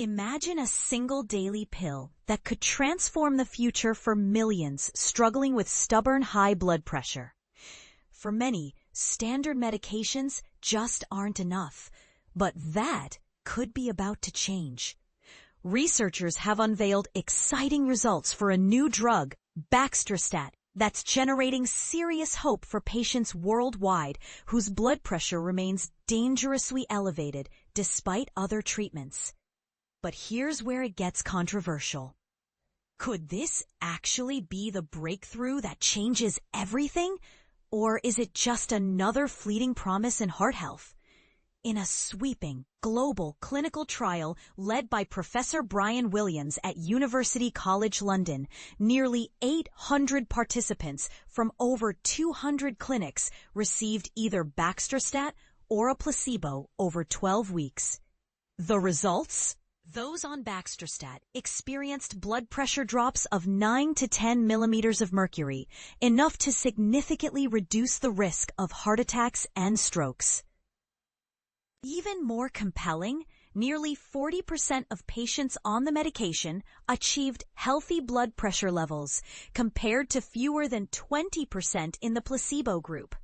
Imagine a single daily pill that could transform the future for millions struggling with stubborn high blood pressure. For many, standard medications just aren't enough, but that could be about to change. Researchers have unveiled exciting results for a new drug, baxdrostat, that's generating serious hope for patients worldwide whose blood pressure remains dangerously elevated despite other treatments. But here's where it gets controversial. Could this actually be the breakthrough that changes everything? Or is it just another fleeting promise in heart health? In a sweeping, global clinical trial led by Professor Bryan Williams at University College London, nearly 800 participants from over 200 clinics received either baxdrostat or a placebo over 12 weeks. The results? Those on baxdrostat experienced blood pressure drops of 9 to 10 millimeters of mercury, enough to significantly reduce the risk of heart attacks and strokes. Even more compelling, nearly 40% of patients on the medication achieved healthy blood pressure levels, compared to fewer than 20% in the placebo group.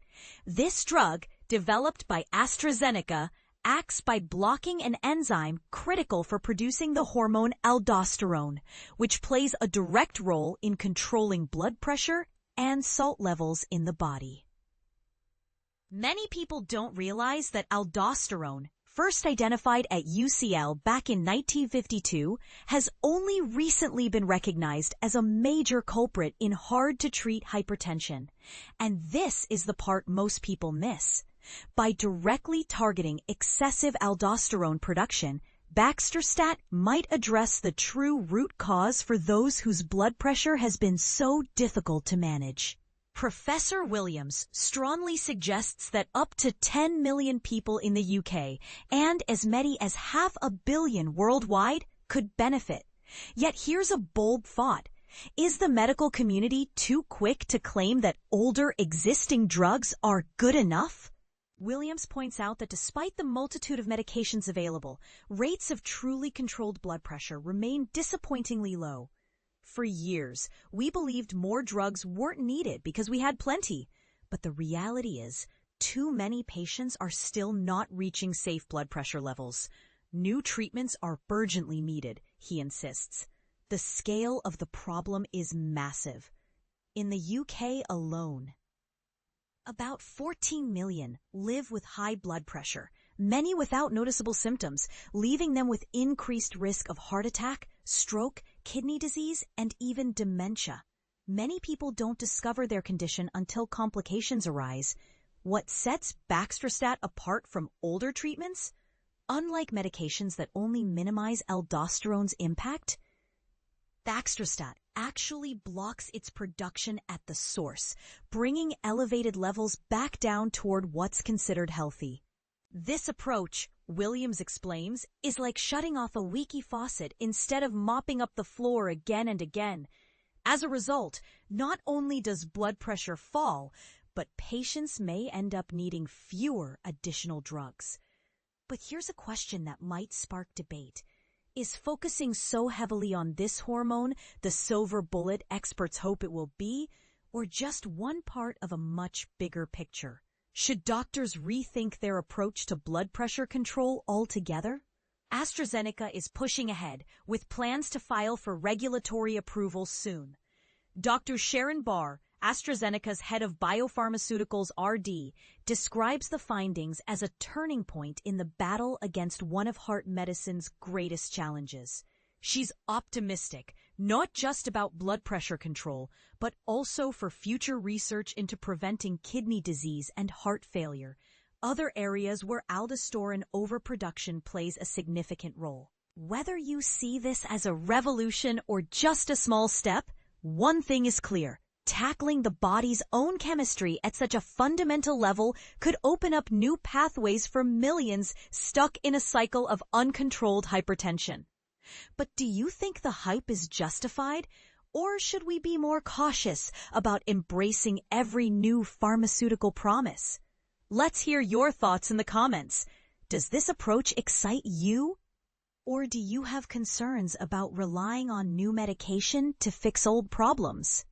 This drug, developed by AstraZeneca, acts by blocking an enzyme critical for producing the hormone aldosterone, which plays a direct role in controlling blood pressure and salt levels in the body. Many people don't realize that aldosterone, first identified at UCL back in 1952, has only recently been recognized as a major culprit in hard-to-treat hypertension. And this is the part most people miss. By directly targeting excessive aldosterone production, baxdrostat might address the true root cause for those whose blood pressure has been so difficult to manage. Professor Williams strongly suggests that up to 10 million people in the UK and as many as 500 million worldwide could benefit. Yet here's a bold thought. Is the medical community too quick to claim that older existing drugs are good enough? Williams points out that despite the multitude of medications available, rates of truly controlled blood pressure remain disappointingly low. For years, we believed more drugs weren't needed because we had plenty. But the reality is, too many patients are still not reaching safe blood pressure levels. New treatments are urgently needed, he insists. The scale of the problem is massive. In the UK alone, about 14 million live with high blood pressure, many without noticeable symptoms, leaving them with increased risk of heart attack, stroke, kidney disease, and even dementia. Many people don't discover their condition until complications arise. What sets baxdrostat apart from older treatments? Unlike medications that only minimize aldosterone's impact, baxdrostat actually blocks its production at the source, bringing elevated levels back down toward what's considered healthy. This approach, Williams explains, is like shutting off a leaky faucet instead of mopping up the floor again and again. As a result, not only does blood pressure fall, but patients may end up needing fewer additional drugs. But here's a question that might spark debate. Is focusing so heavily on this hormone the silver bullet experts hope it will be, or just one part of a much bigger picture? Should doctors rethink their approach to blood pressure control altogether? AstraZeneca is pushing ahead with plans to file for regulatory approval soon. Dr. Sharon Barr, AstraZeneca's head of biopharmaceuticals R&D, describes the findings as a turning point in the battle against one of heart medicine's greatest challenges. She's optimistic, not just about blood pressure control, but also for future research into preventing kidney disease and heart failure, other areas where aldosterone overproduction plays a significant role. Whether you see this as a revolution or just a small step, one thing is clear. Tackling the body's own chemistry at such a fundamental level could open up new pathways for millions stuck in a cycle of uncontrolled hypertension. But do you think the hype is justified? Or should we be more cautious about embracing every new pharmaceutical promise? Let's hear your thoughts in the comments. Does this approach excite you? Or do you have concerns about relying on new medication to fix old problems?